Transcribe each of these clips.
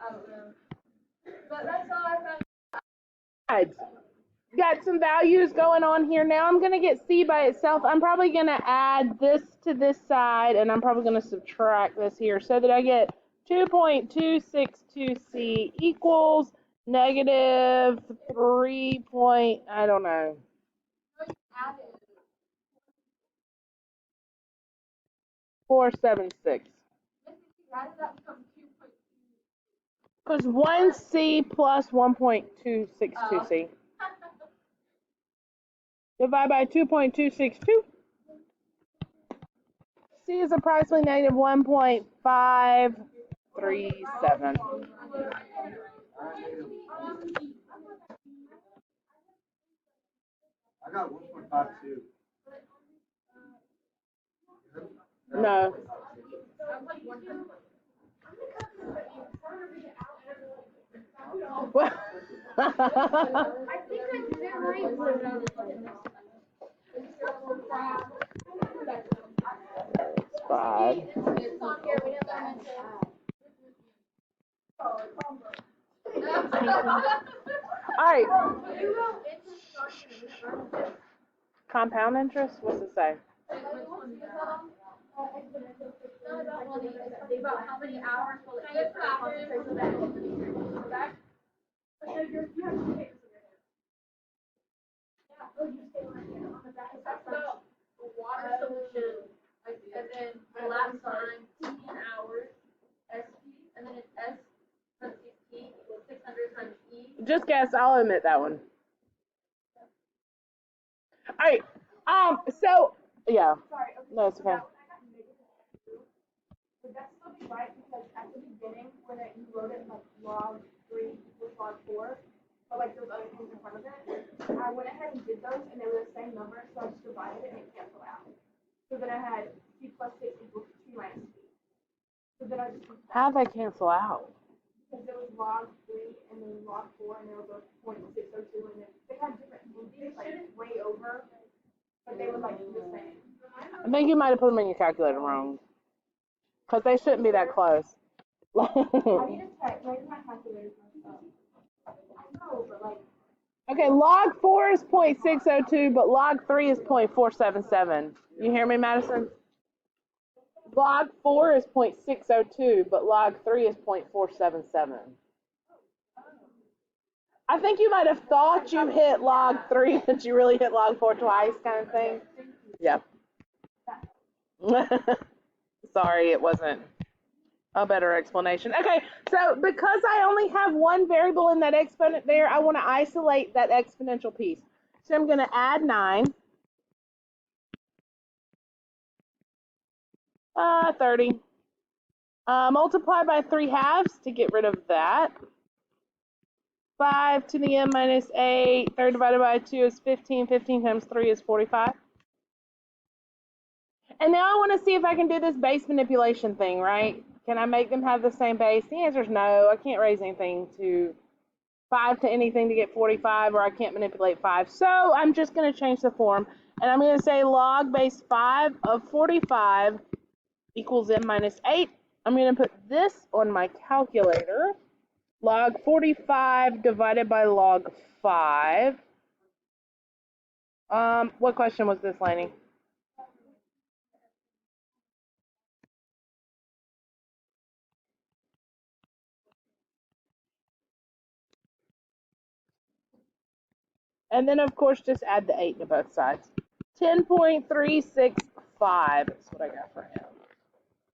I don't know. But that's all I found. Right. Got some values going on here. Now I'm going to get C by itself. I'm probably going to add this to this side, and I'm probably going to subtract this here so that I get 2.262C equals negative 3 point, I don't know. Added. 476. How did that become 2.2? Because 1C plus 1.262C. Divide by 2.262. C is approximately negative 1.537. I got 1.52. No. Well, I think I did right. Five. It's on here. We didn't All right. Compound interest? What's it say? About how many hours will it take for the concentration that that's about water solution, and then elapsed time, T in hours, SP, and then it's S parentheses T equals 600 times E. Just guess. I'll omit that one. All right. So yeah. No, it's okay. Would that still be right? Because at the beginning, when you wrote it like log 3 equals log 4, but like those other things in front of it, I went ahead and did those, and they were the same number, so I just divided it and it canceled out. So then I had C plus 6 equals 2 minus C. So then I just How'd they cancel out? because there was log 3 and then log 4, and they were both 0.602, and then they had different movies, like way over, but they were like the same. I think you might have put them in your calculator wrong. Because they shouldn't be that close. I need to check. Maybe my calculator's messed up. I know, but like. Okay, log 4 is 0.602, but log 3 is 0.477. You hear me, Madison? Log 4 is 0.602, but log 3 is 0.477. I think you might have thought you hit log 3, but you really hit log 4 twice, kind of thing. Yeah. Sorry, it wasn't a better explanation. Okay, so because I only have one variable in that exponent there, I want to isolate that exponential piece. So I'm going to add 9. 30. Multiply by 3/2 to get rid of that. 5 to the n minus 8. 3 divided by 2 is 15. 15 times 3 is 45. And now I want to see if I can do this base manipulation thing, right? Can I make them have the same base? The answer is no. I can't raise anything to 5 to anything to get 45, or I can't manipulate 5. So I'm just going to change the form. And I'm going to say log base 5 of 45 equals n minus 8. I'm going to put this on my calculator. Log 45 divided by log 5. What question was this, Lainey? And then, of course, just add the 8 to both sides. 10.365 is what I got for him.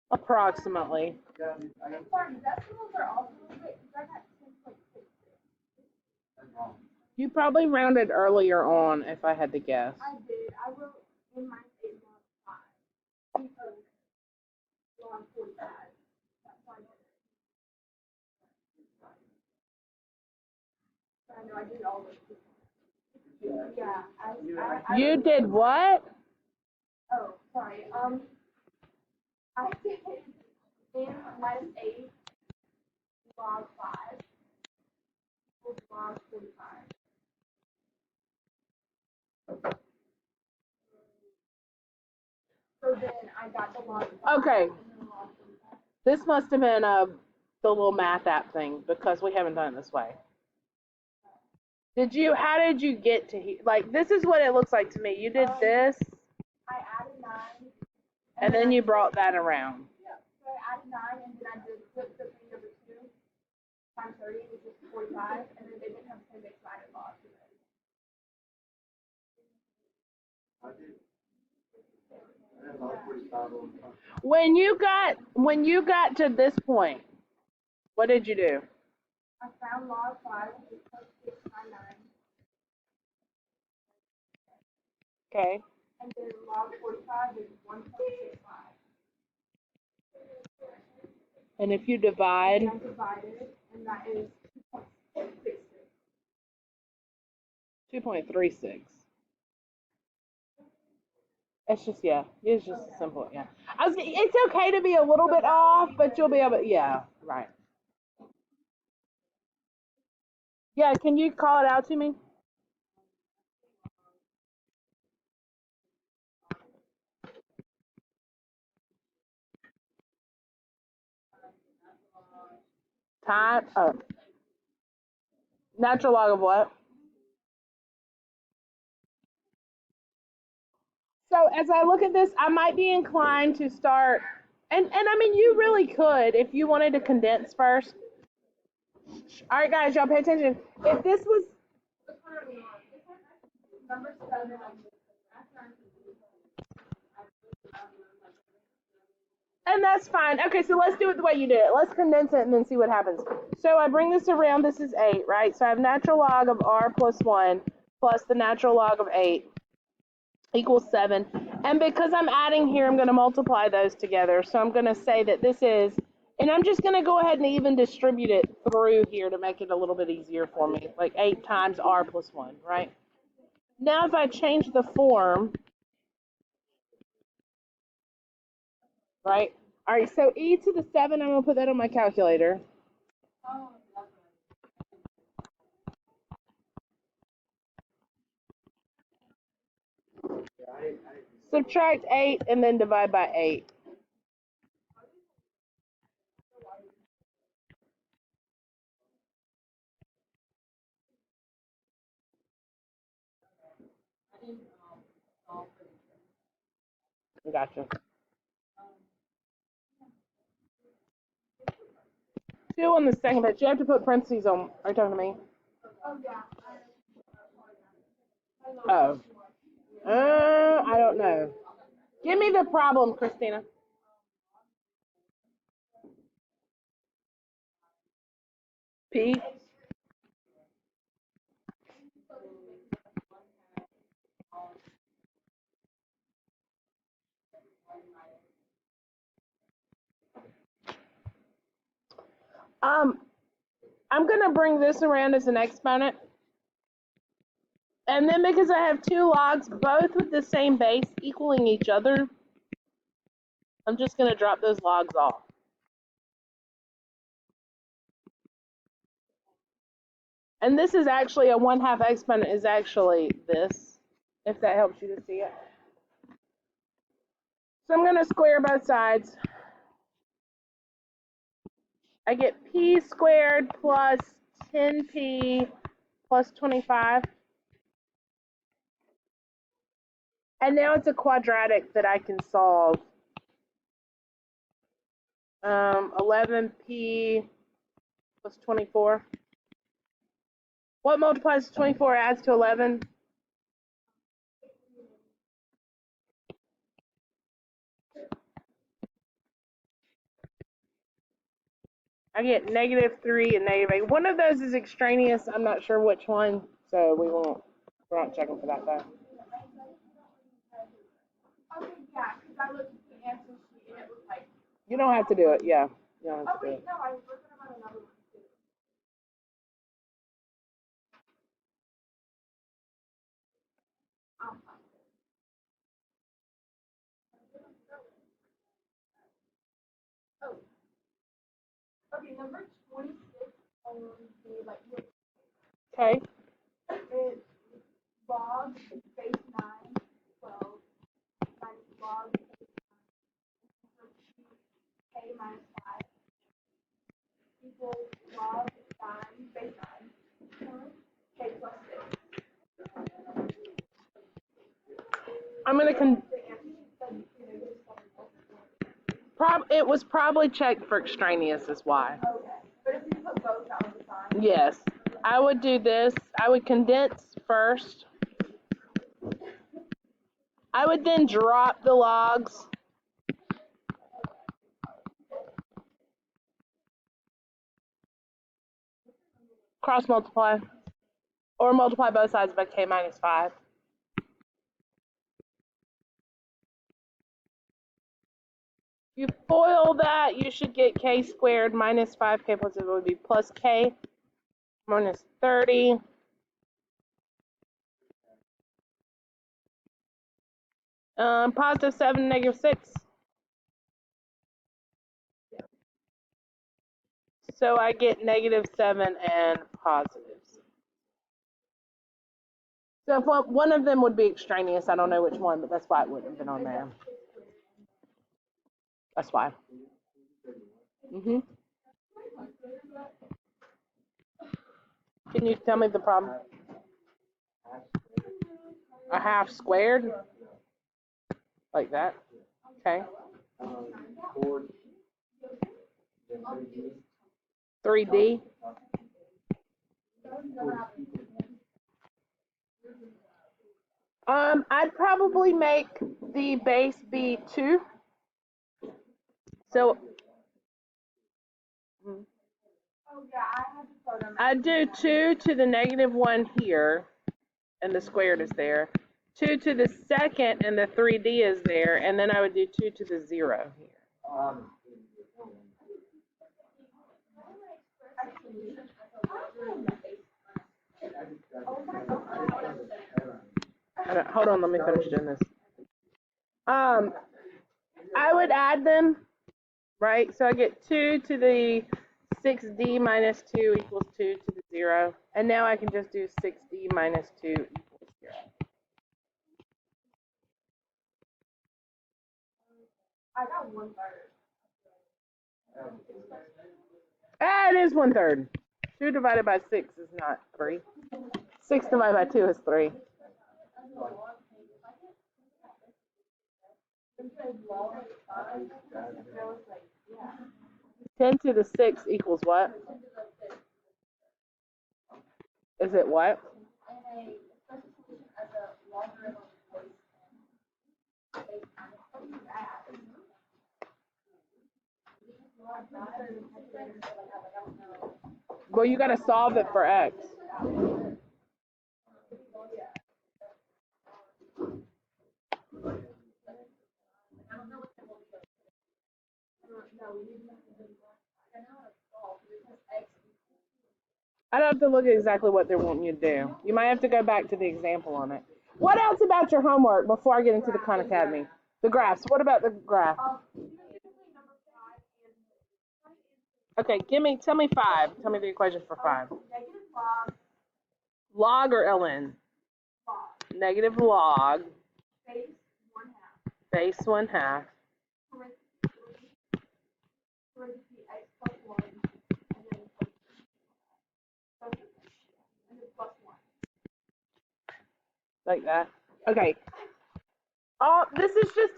Approximately. Decimals are also wait, I got 10.6. That's wrong. You probably rounded earlier on, if I had to guess. I did. I wrote in my state log 5. Because log 45. That's why I did it. I know I did all those. Yeah. You did what? Oh, sorry. I did n minus 8 log 5 equals log 45. So then I got the log 5. Okay. And then log 45. This must have been a the little math app thing because we haven't done it this way. How did you get to here? Like, this is what it looks like to me. You did this, I added 9. and then you brought that around. So I added 9, and then I did flip the thing over 2 times 30, which is 45, and then they didn't have the same base, so I added log to it. I did. I had log 45 on top. When you got to this point, what did you do? I found log 5, which is 6 times 9, Okay. and then log 45 is 1.65. And if you divide, And I divided, and that is 2.66. 2.36. It's just a simple, yeah. It's okay to be a little bit off, but you'll be able to, yeah, right. Yeah, can you call it out to me? Natural log of what? So as I look at this, I might be inclined to start, and I mean, you really could if you wanted to condense first. All right, guys, y'all pay attention. If this was, Number 7. and that's fine. Okay, so let's do it the way you did it. Let's condense it and then see what happens. So I bring this around. This is 8, right? So I have natural log of r plus 1 plus the natural log of 8 equals 7. And because I'm adding here, I'm going to multiply those together. So I'm going to say that this is, and I'm just going to go ahead and even distribute it through here to make it a little bit easier for me, like 8 times r plus 1, right? Now if I change the form, right? All right, so e to the 7, I'm going to put that on my calculator. Subtract 8 and then divide by 8. Gotcha. 2 on the second page. You have to put parentheses on. Are you talking to me? Oh, yeah. Oh. I don't know. Give me the problem, Christina. P. I'm going to bring this around as an exponent. And then because I have 2 logs, both with the same base equaling each other, I'm just going to drop those logs off. And this is actually a 1/2 exponent is actually this, if that helps you to see it. So I'm going to square both sides. I get p squared plus 10p plus 25. And now it's a quadratic that I can solve. 11p plus 24. What multiplies to 24 adds to 11? I get -3 and -8. One of those is extraneous. I'm not sure which one, so we're not checking for that though. Okay, yeah, because I looked at the answer sheet, and it was like, You don't have to do it, yeah. You don't have oh, to do wait, it. no, I was looking at another one, too. Oh. Okay, number 26 on the, like, Okay. it's log base 9, 12, minus log base 9, k minus 5. equals log sine base 9 k plus 6. I'm gonna The answer said -7. it was probably checked for extraneous is why. Okay. But if you put both, that would be fine. Yes. I would do this. I would condense first. I would then drop the logs. Cross multiply. Or multiply both sides by k minus 5. If you FOIL that, you should get k squared minus 5k plus it would be plus k minus 30. Positive 7, negative 6. So I get negative 7 and positives. So if one of them would be extraneous, I don't know which one, but that's why it wouldn't have been on there. That's why. Can you tell me the problem? A half squared? Like that? Okay. 3D? I'd probably make the base be 2. So Oh yeah, I have to put them. I'd do 2 to the negative 1 here, and the squared is there. 2 to the second, and the 3D is there, and then I would do 2 to the 0 here. Hold on, let me finish doing this. I would add them, right? So I get 2 to the 6d minus 2 equals 2 to the 0. And now I can just do 6d minus 2 equals 0. I got 1/3. It is 1/3. 2 divided by 6 is not 3. 6 divided by 2 is 3. 10 to the 6 equals what? Is it what? Well, you got to solve it for x. I'd have to look at exactly what they're wanting you to do. You might have to go back to the example on it. What else about your homework before I get into the Khan Academy? The graphs. What about the graph? Okay, tell me 5. Tell me the equation for 5. Negative log. Log or ln? Log. Negative log. Base 1/2. Base 1/2. Parentheses x plus 1. And then plus 1. Like that. Okay. This is just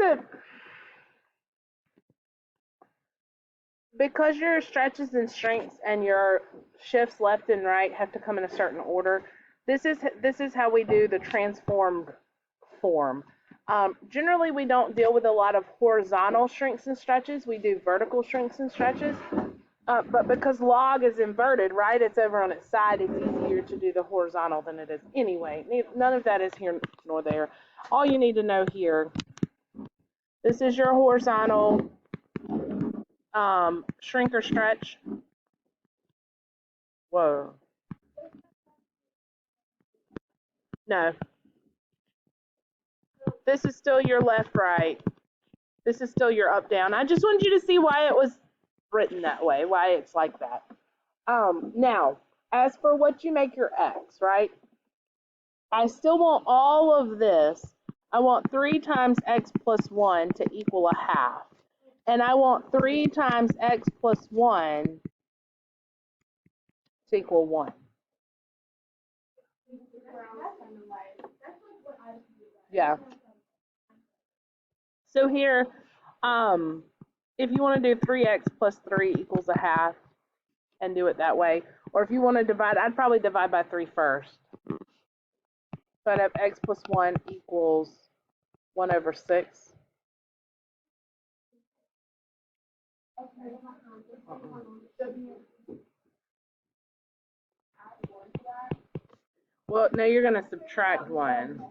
because your stretches and strengths and your shifts left and right have to come in a certain order. This is how we do the transformed form. Generally, we don't deal with a lot of horizontal shrinks and stretches. We do vertical shrinks and stretches. But because log is inverted, right, it's over on its side, it's easier to do the horizontal than it is. Anyway, none of that is here nor there. All you need to know here, this is your horizontal shrink or stretch. Whoa. No. This is still your left, right. This is still your up, down. I just wanted you to see why it was written that way, why it's like that. Now, as for what you make your x, right? I still want all of this. I want 3 times x plus 1 to equal 1/2. And I want 3 times x plus 1 to equal 1. Yeah. So here, if you want to do 3x plus 3 equals a half and do it that way, or if you want to divide, I'd probably divide by 3 first. So I'd have x plus 1 equals 1 over 6. Well, no, you're going to subtract 1.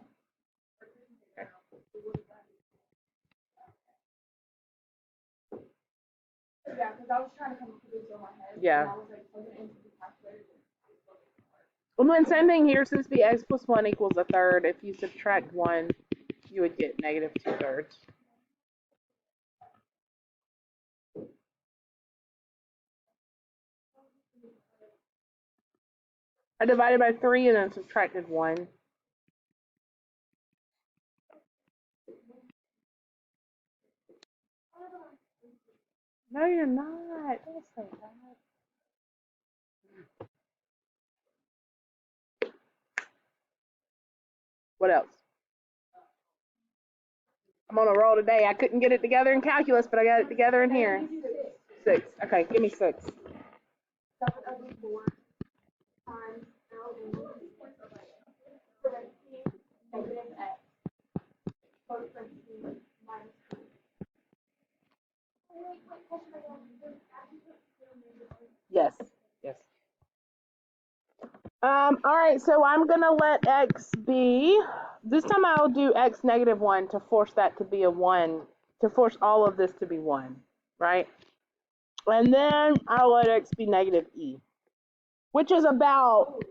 Yeah, because I was trying to come up with this in my head. Yeah. And I was like, plugging it into the calculator. Well, then same thing here. Since the x plus 1 equals a third, if you subtract 1, you would get negative 2/3. I divided by 3 and then subtracted 1. No, you're not. Don't say that. What else? I'm on a roll today. I couldn't get it together in calculus, but I got it together in here. 6. Okay, give me 6. 7 over 4 times L in parentheses negative x. Close parentheses minus 2. Yes. Yes. All right, so I'm going to let x be, this time I'll do x negative 1 to force that to be a 1, to force all of this to be 1, right? And then I'll let x be negative e, which is about,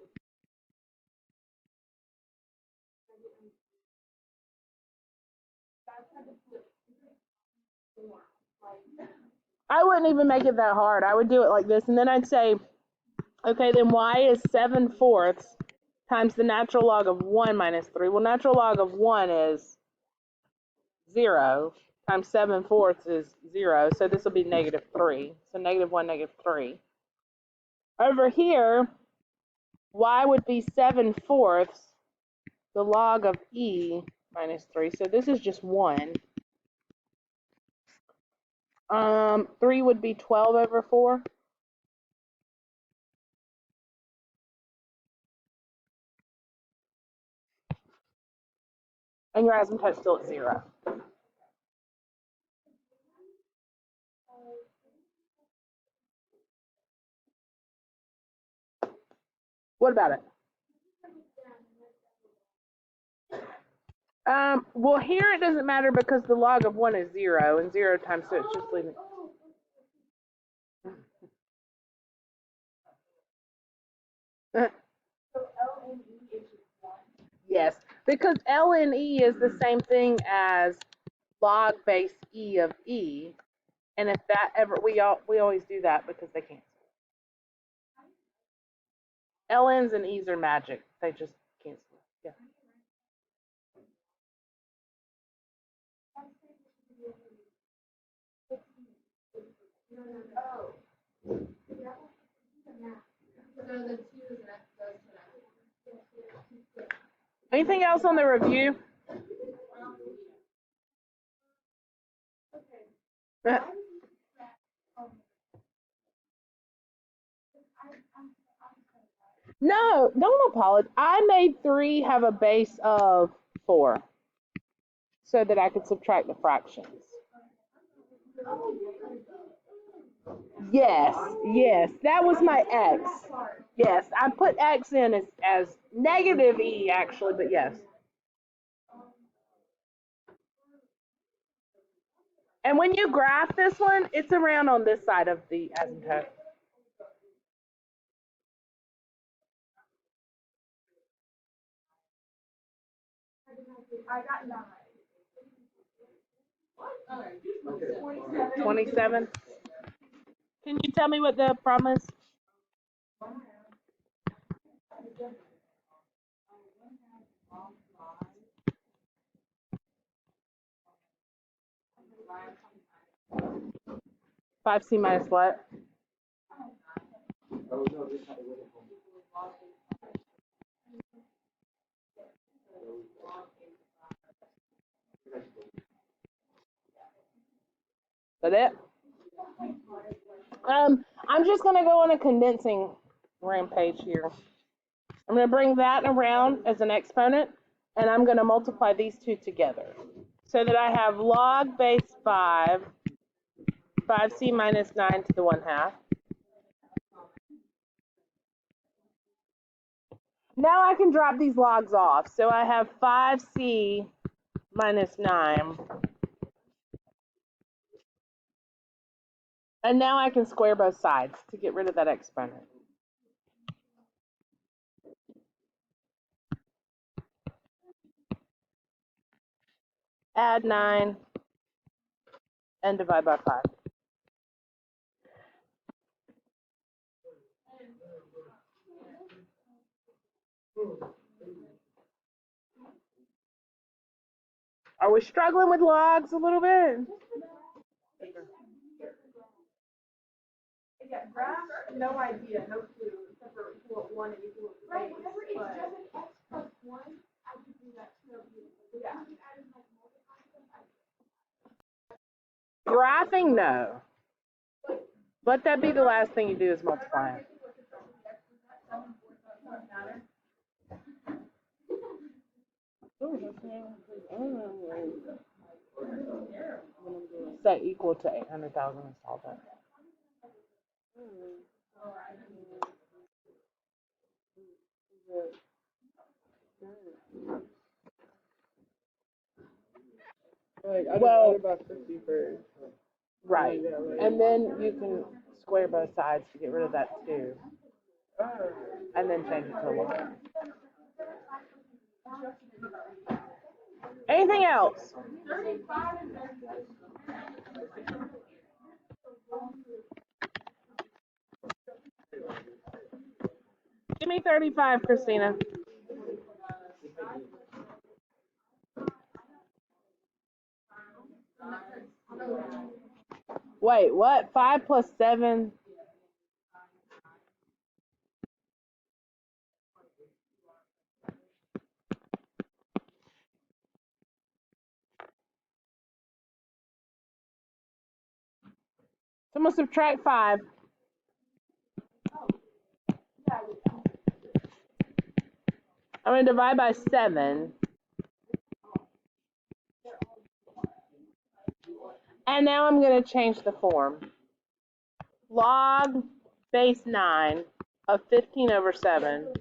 I wouldn't even make it that hard. I would do it like this, and then I'd say, okay, then y is 7/4 times the natural log of 1 minus 3. Well, natural log of 1 is 0 times 7/4 is 0, so this will be negative 3. So negative 1, negative 3. Over here, y would be 7/4 the log of e minus 3. So this is just 1. 3 would be 12 over 4. And your asymptote's still at 0. What about it? Well, here it doesn't matter because the log of 1 is 0, and 0 times, so it's just leaving. So L in E is just 1. Yes, because ln e is the same thing as log base e of e, and if that ever, we always do that because they can't. Ln's and e's are magic. They just cancel. Yeah. Oh. So the 2 is next, goes to that. Anything else on the review? No, don't apologize. I made 3 have a base of 4 so that I could subtract the fractions. Yes, yes, that was my x. Yes, I put x in as negative e actually, but yes. And when you graph this one, it's around on this side of the asymptote. I got 9. 27. Can you tell me what the problem is? Five C minus what? Oh, no, this time it wasn't home. That it? I'm just gonna go on a condensing rampage here. I'm gonna bring that around as an exponent, and I'm gonna multiply these two together. So that I have log base 5, 5c minus 9 to the 1/2. Now I can drop these logs off. So I have 5c minus 9. And now I can square both sides to get rid of that exponent. Add 9 and divide by 5. Are we struggling with logs a little bit? Yeah, graph, no idea, no clue, except for equal 1 and equal 3. Right, whenever it's just an x plus 1, I can do that too. Yeah. Graphing, no. Let that be the last thing you do is multiplying. Set equal to 800,000 and solve it. Well, about 50 first. right. And then you can square both sides to get rid of that 2. And then change it to a log. Anything else? Give me 35, Christina. Wait, what? 5 plus 7? So I'm going to subtract 5. I'm going to divide by 7. And now I'm going to change the form. Log base 9 of 15 over 7.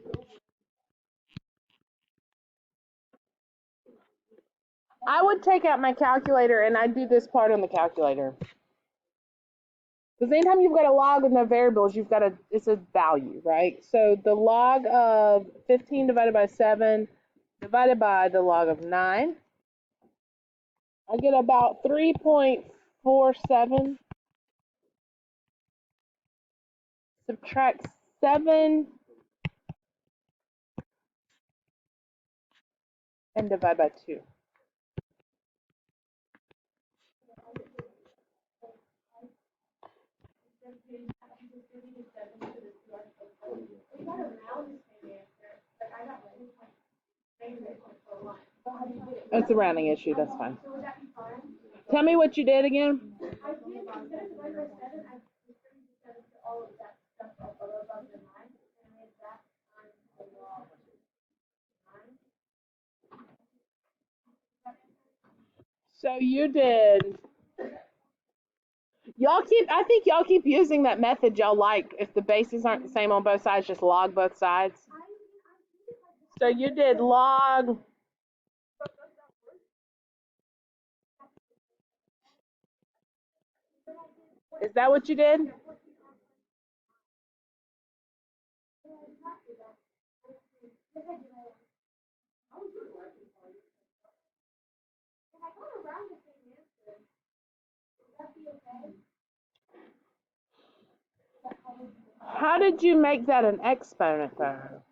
I would take out my calculator and I'd do this part on the calculator. Because anytime you've got a log with no variables, it's a value, right? So the log of 15 divided by 7 divided by the log of 9, I get about 3.47. Subtract 7 and divide by 2. It's a rounding issue, that's fine. Tell me what you did again. I did, instead of divided by 7, I distributed 7 to all of that stuff above the 9, and I made that times the log 9. So you did. I think y'all keep using that method y'all like. If the bases aren't the same on both sides, just log both sides. So you did log. Is that what you did? How did you make that an exponent though?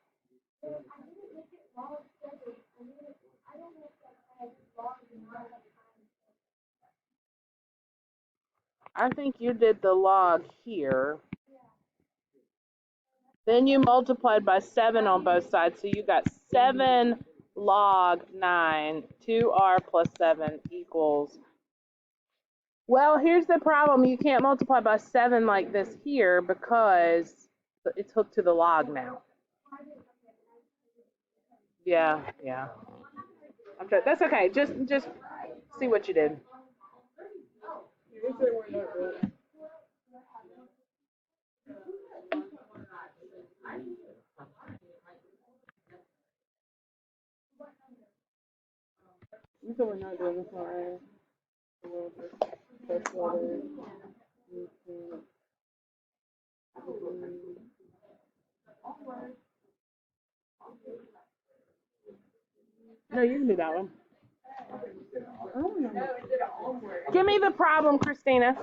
I think you did the log here. Then you multiplied by 7 on both sides, so you got 7 log 9. 2r plus 7 equals. Well, here's the problem. You can't multiply by 7 like this here because it's hooked to the log now. Yeah. That's okay. Just see what you did. So we're not doing this already. No, you can do that one. Give me the problem, Christina.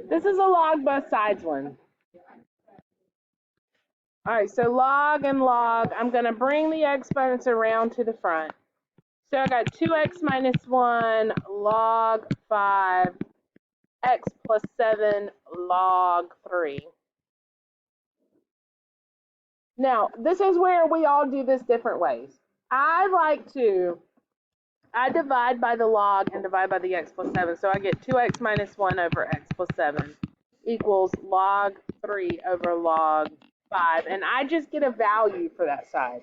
This is a log both sides one. All right, so log and log. I'm going to bring the exponents around to the front. So I got 2x minus 1 log 5 x plus 7 log 3. Now, this is where we all do this different ways. I divide by the log and divide by the x plus 7. So I get 2x minus 1 over x plus 7 equals log 3 over log 5. And I just get a value for that side.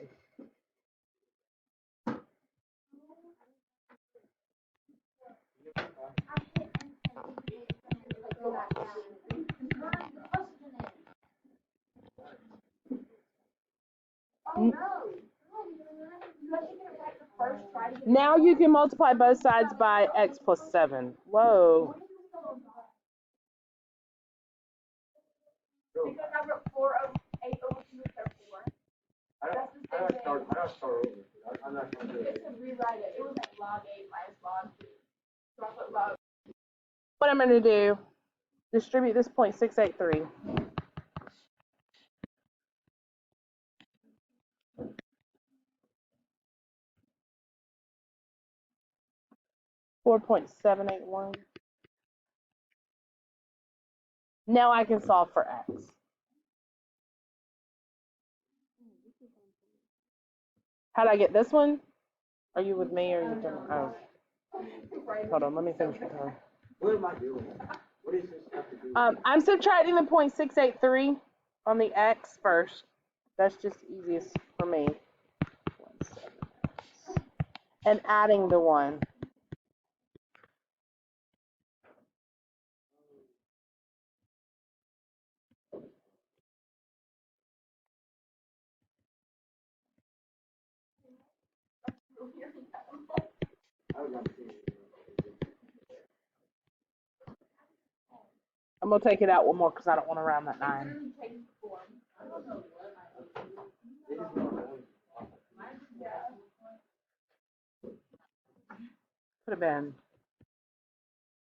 Now you can multiply both sides by x plus 7. Whoa. Because I wrote 4 over 8 over 2 is 4. I don't start over. I'm not going to do it. To rewrite it, it was like log 8 minus log 2. So I put log. What I'm going to do, distribute this 0.683. .781. Now I can solve for x. How'd I get this one? Are you with me or are you done? Oh. Hold on, let me finish with her. What am I doing? What does this have to do? I'm subtracting the 0.683 on the x first. That's just easiest for me. And adding the 1. I'm going to take it out one more because I don't want to round that 9. Could have been.